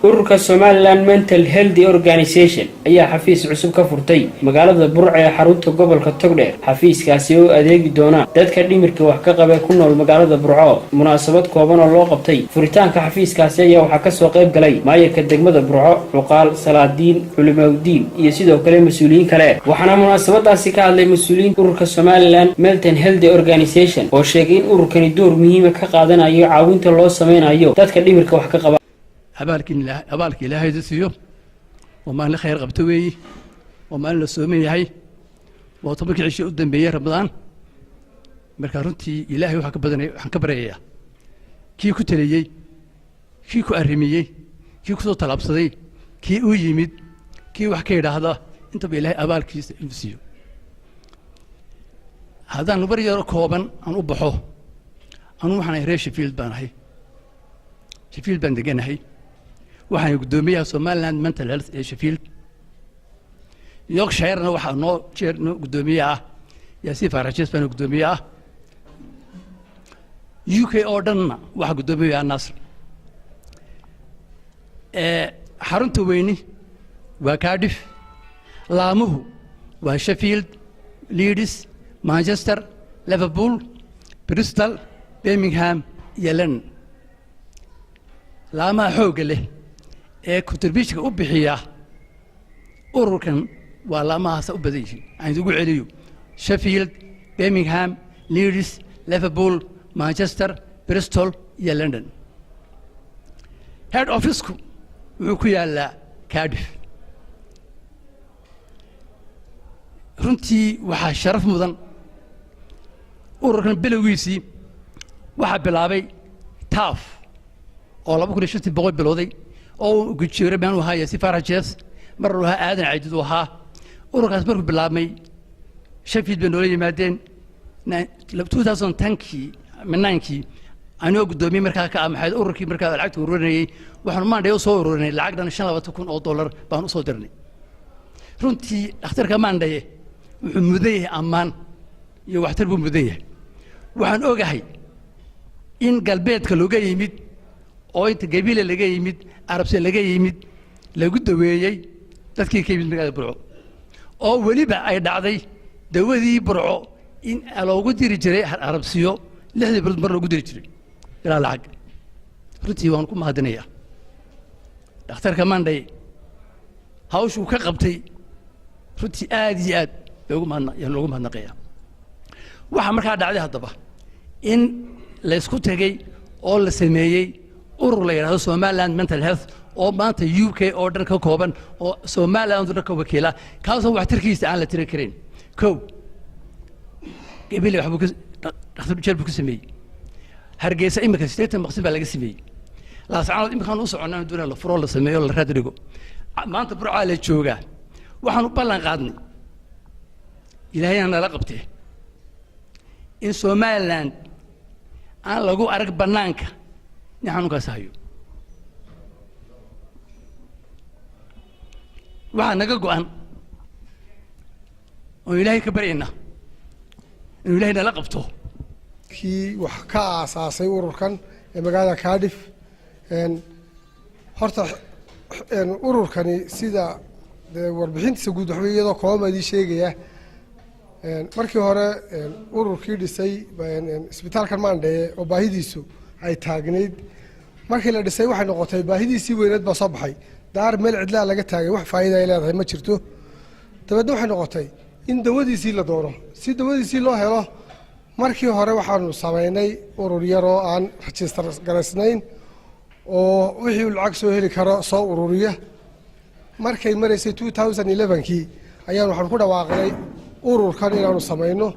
ururka Somaliland Mental Health Organization ayaa xafiis cusub ka furtay magaalada Burco ee xarunta gobolka Togdheer. xafiiskaasi oo adeegi doona dadka dhimirka wax ka qaba ku nool magaalada Burco. munaasabad kooban oo loo qabtay furitaanka xafiiskaasi ayaa waxa ka soo qayb galay maayirka degmada Burco, Cuqaal, Salaadiin, Culimadiin iyo sidoo kale mas'uuliyiin kale. waxaana munaasabadaasi ka hadlay mas'uuliyiin ururka Somaliland Mental Health Organization oo sheegay in ururkani door muhiim ah ka qaadanayo caawinta loo sameeyo dadka dhimirka wax ka qaba. abaalkii ilaahay siiyo oo maalin khayr qabto weey oo maalin la soomeeyahay waa tobankii cisho u dambeeyay Ramadaan marka runtii ilaahay waxa ka badanay waxaan ka bareeyaa kii ku taliyay kii ku arrimiyay kii ku soo talabsaday kii u yimid kii wax ka yiraahdo inta ilaahay abaalkiisa inuu siiyo hadaan nubar yar kooban aan u baxo anu waxaan reer Sheffield baan ahay Sheffield baan deganahay waxaan gudoomiyaha Somaliland Mental Health ee Sheffield Yorkshire waxaa noo gudoomiyaha Yaasiin Farajes baan gudoomiyaha UK oo dhan waxa gudoomiyaha Nasr xarunta weyni waa Cardiff laamuhu waa Sheffield Leeds Manchester Liverpool Bristol Birmingham iyo London laamaha xoogga leh ee contribution u bixiya ururkan waa laamahaas u badan yihiin aan ugu celiyo Sheffield Birmingham Leeds Liverpool Manchester Bristol iyo London head office-ku wuxuu ku yaalaa Cardiff runtii waxaa sharaf mudan ururkan bilowgiisii waxaa bilaabay TAF oo 2,500 bilowday oo gujiro baan u hayaa si Farajes mar ruuxa aadan caydid u ahaa ururkaas markuu bilaabmay Sheffield baan noola yimaadeen 2010kii manaankii anoo gudoomiye markaa ka amaxay ururkii markaa lacagta ururinayay waxaan maandhay soo ururinay lacag dhan $25,000 baan u soo dirnay runtii dhakhtarka maandhay wuxuu muday ammaan iyo waxtar buu muday waxaan ogahay in galbeedka looga yimid oo inta gabiile laga yimid arabse laga yimid lagu daweeyay dadkii ka yimid magaalada Burco oo waliba ay dhacday dawadii Burco in loogu diri jiray arabsiyo 6 bilood mar loogu diri jiray ilaa lacag runtii waan ku mahadinayaa dhakhtarka maandhay hawshu ka qabtay runtii aad iyo aad loogu mahadnaqayaa waxa markaa dhacday haddaba in la isku tagay oo la sameeyay urur la yiraahdo Somaliland Mental Health oo maanta UK oo dhan ka kooban oo Somaliland oo dhan ka wakiila kaasoo waxtarkiisa aan la tiri karin koow gabil waxbu ka dhakhtar jeelbu ka sameeyay Hargeysa imika state maqsad baa laga sameeyay la saacad imika u soconaa doona la furo la sameeyo la raad dhigo maanta Burco la jooga waxaan u ballan qaadnay ilaahayna la qabtay in Somaliland aan lagu arag banaanka نحن كسايو وأنا قاعد وإلهي كبرينا إلهي نلقبته كي وحكا أساسي وركن مقالة كادف إن هرتا إن وركني سيدا وربحين تسجود حبيبي ده قوام دي شيء جاه مركي هرا وركي دسي إن سبيطار كمان ده وباهيديسو أي تاجنيد markii la dhisay waxay noqotay baahidiisii weynaad ba soo baxay daar meel cidla laga taagay wax faa'iido ay leedahay ma jirto tabadna waxay noqotay in dawadiisii la doono si dawadiisii loo helo markii hore waxaanu sameynay urur yar oo aan register garaysnayn oo wixii lacag soo heli karo soo ururiya markay mareysay 2011kii ayaan waxaan ku dhawaaqnay ururkan inaanu sameyno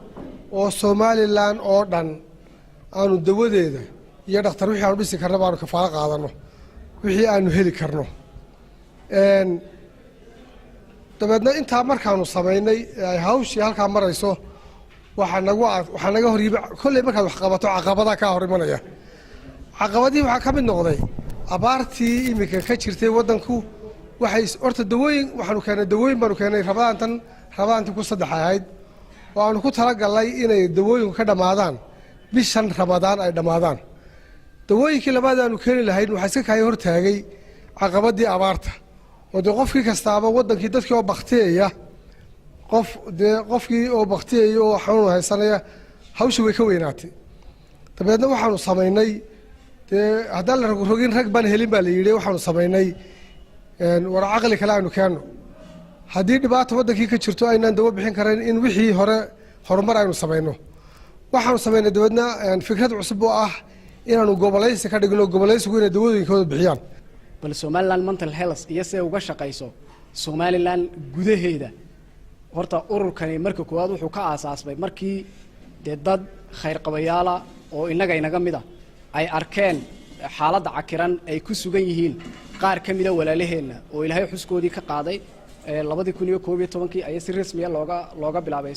oo Somaliland oo dhan aanu dawadeeda iyo dhakhtar wixii aanu dhisi karno baanu kafaalo qaadano wixii aanu heli karno dabadna inta markaanu sameynay ay hawshii halka marayso waxa naga hor yimid kulli markaad wax qabato caqabadaha ka hor imanaya caqabadii waxa ka mid noqday abaartii imika ka jirtay wadanku waxay horta dawooyin waxaanu keenay dawooyin baanu keenay rabadaantii ku saddex ahayd oo aanu ku talagalay inay dawooyinku ka dhamaadaan bishan Ramadaan ay dhamaadaan dawooyinkii labaad aanu keeni lahayn waxa iska kaay hor taagay caqabadii abaarta oo dee qofkii kastaaba waddankii dadkii oo baktiyaya qofkii oo baktiyaya oo xanuun haysanaya hawsha way ka weynaatay dabeedna waxaanu samaynay dee haddaan la rogin rag baan helin baa la yidhi waxaanu samaynay war caqli kale aynu keenno haddii dhibaata waddankii ka jirto aynaan dawo bixin karayn in wixii hore horumar aynu samayno waxaanu samaynay dabeedna fikrad cusub oo ah inaanu gobolaysi ka dhigno gobolaysigu inay dawadooyinkooda bixiyaan bal Somaliland mental health iyo si ay uga shaqayso Somaliland gudaheeda horta ururkani marka koowaad wuxuu ka aasaasmay markii dad khayr qabayaala oo inaga mid ah ay arkeen xaaladda cakiran ay ku sugan yihiin qaar ka mid ah walaalaheena oo Ilaahay xuskoodii ka qaaday 2011 ay si rasmi ah looga bilaabay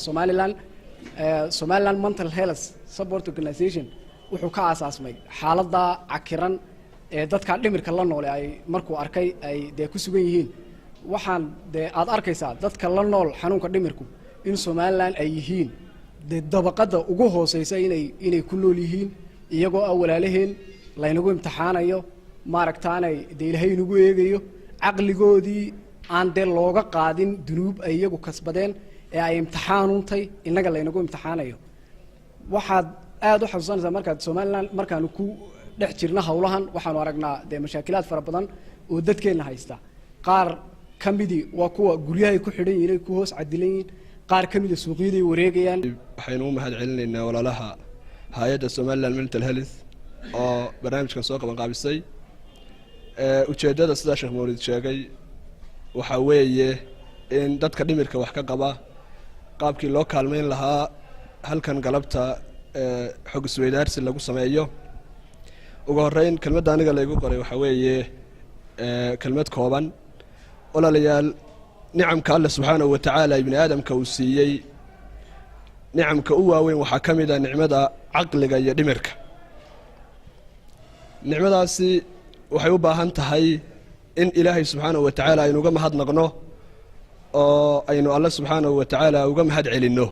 Somaliland mental health support organization wuxuu ka aasaasmay xaaladda cakiran dadka dhimirka la nool ay markuu arkay ay ku sugan yihiin waxaan aad arkaysaa dadka la nool xanuunka dhimirku in Somaliland ay yihiin dabaqada ugu hooseysa inay ku nool yihiin iyagoo walaalaheen la inagu imtixaanayo maaragtaanay Ilaahay inagu eegayo aqligoodii aan looga qaadin dunuub ay iyagu kasbadeen ee ay imtixaanuntay inaga la inagu imtixaanayo waxaad aad u xasuusanaysaa markaad Somaliland markaanu ku dhex jirna hawlahan waxaanu aragnaa mashaakilaad fara badan oo dadkeena haysta qaar kamidi waa kuwa guryaha ku xidhan yihiin ku hoos cadilan yihiin qaar kamida suuqyada wareegayaan waxaynu u mahad celinaynaa walaalaha hay'adda Somaliland mental health oo barnaamijkan soo qaban qaabisay ujeedada sida Sheekh Mawlid sheegay waxa weeye in dadka dhimirka wax ka qaba qaabkii loo kaalmeyn lahaa halkan galabta xog isweydaarsi lagu sameeyo ugu horeyn kelmadda aniga la igu qoray waxa weeye kelmad kooban walaalayaal nicamka Allah subhanahu wa ta'ala ibn aadamka uu siiyay nicamka u waaweyn waxa kamid ah nicmada aqliga iyo dhimirka nicmadaasi waxay u baahan tahay in Ilaahay subhanahu wa ta'ala aynu uga mahadnaqno oo aynu Allah subhanahu wa ta'ala uga mahad celinno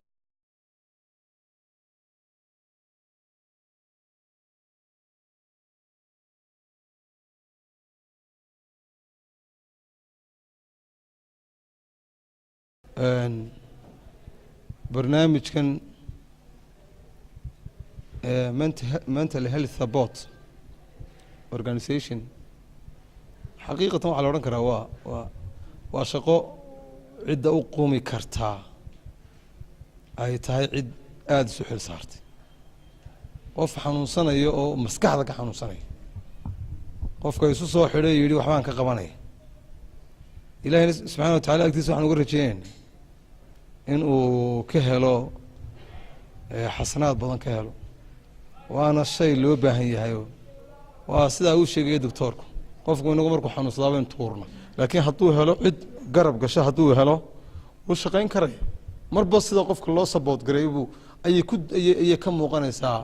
barnaamijkan mental health support organization xaqiiqatan waxaa la odhan karaa waa shaqo cidda u qumi kartaa ay tahay cid aada isu xil saartay qof xanuunsanaya oo maskaxda ka xanuunsanaya qofka isu soo xidhay yidhi waxbaan ka qabanaya ilaahayna subxaana wa tacala agtiisa waxaan uga rajeynayna in uu ka helo xasanaad badan ka helo waana shay loo baahan yahayo waa sidaa uu sheegaya doctoorku qofku inagu markuu xanuunsadaaba in tuurna laakiin hadduu helo cid garab gasho hadduu helo wuu shaqayn karaya marba sida qofka loo saboot gareeyo buu ayay ka muuqanaysaa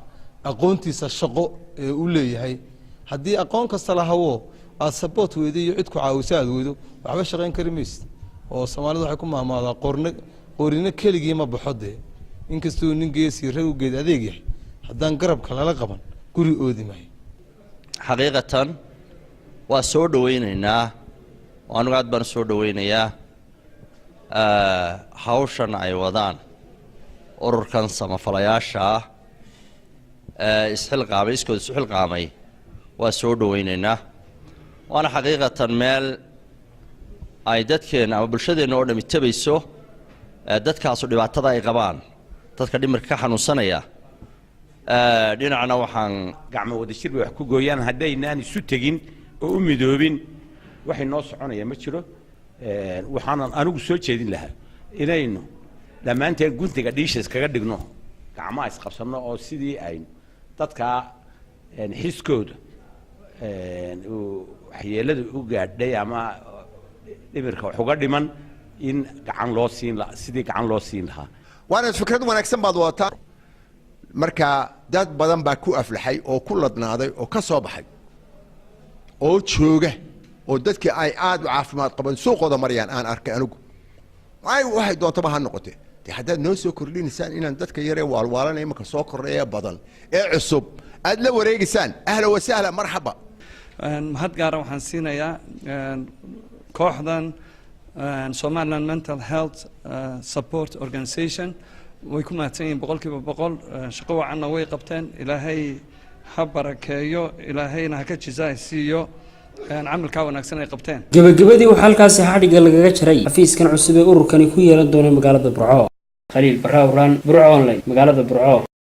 aqoontiisa shaqo ee uu leeyahay haddii aqoon kasta lahawo aad saboot weydo iyo cid ku caawisa aad weydo waxba shaqayn kari maysid oo Soomaalidu waxay ku maamaadaa qorina keligii ma baxo dee inkastoo nin geesi rag u geed adeeg yahay haddaan garabka lala qaban guri oodi maayo xaqiiqatan waa soo dhaweynaynaa oo anigu aad baan soo dhaweynayaa hawshan ay wadaan ururkan samafalayaasha ah isxilqaamay iskooda isu xilqaamay waa soo dhaweynaynaa waana xaqiiqatan meel ay dadkeena ama bulshadeenna oo dhami tabayso dadkaasu dhibaatada ay qabaan dadka dhimirka ka xanuunsanaya dhinacna waxaan gacmo wada shir wax ku gooyaan haddaynaan isu tegin oo u midoobin waxay noo soconaya ma jiro waxaanan anigu soo jeedin lahaa inaynu dhammaanteen guntiga dhiishis kaga dhigno gacmaha isqabsanno oo sidii aynu dadka xiskooda waxyeelada u gaadhay ama dhimirka wax uga dhiman in gacan loo siin sidii gacan loo siin lahaa waana fikrad wanaagsan baad wadataa marka dad badan baa ku aflaxay oo ku ladnaaday oo ka soo baxay oo jooga oo dadkii ay aad u caafimaad qaban suuqooda marayaan aan arkay anigu waxay doontaba ha noqotee dee haddaad noo soo kordhinaysaan inaan dadka yaree waalwaalanaya marka soo kordhaya badan ee cusub aad la wareegaysaan ahla wasahla marxaba mahad gaara waxaan siinayaa kooxdan Somaliland Mental Health Support Organization way ku mahadsan yihiin boqolkiiba boqol shaqo wacanna way qabteen ilaahay ha barakeeyo ilaahayna ha ka jizaay siiyo camalkaa wanaagsan ay qabteen gabagabadii waxaa halkaasi xadhigga lagaga jaray xafiiskan cusub ee ururkani ku yeelan doona magaalada Burco Khaliil Barra Uraan Burco Online magaalada Burco